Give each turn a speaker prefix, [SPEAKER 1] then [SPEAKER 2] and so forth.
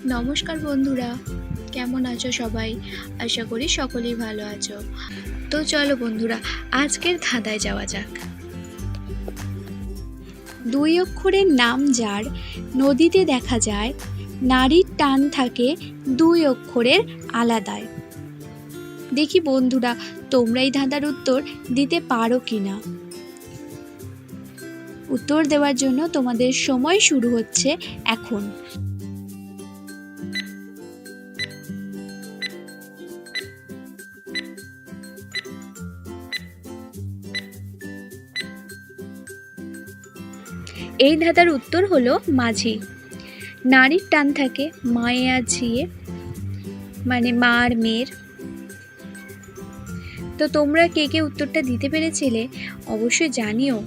[SPEAKER 1] নমস্কার বন্ধুরা, কেমন আছো সবাই? আশা করি সকলেই ভালো আছো। তো চলো বন্ধুরা, আজকের ধাঁধায় যাওয়া যাক।
[SPEAKER 2] দুই অক্ষরের নাম যার নদীতে দেখা যায়, নারীর টান থাকে দুই অক্ষরের আলাদায়। দেখি বন্ধুরা, তোমরা এই ধাঁধার উত্তর দিতে পারো কিনা। উত্তর দেওয়ার জন্য তোমাদের সময় শুরু হচ্ছে এখন। এই ধাঁধার উত্তর হলো মাঝি। নারীর টান থাকে মায়ে আর ঝিয়ে, মানে মা আর মেয়ের। তো তোমরা কে কে উত্তরটা দিতে পেরেছিলে অবশ্যই জানিও।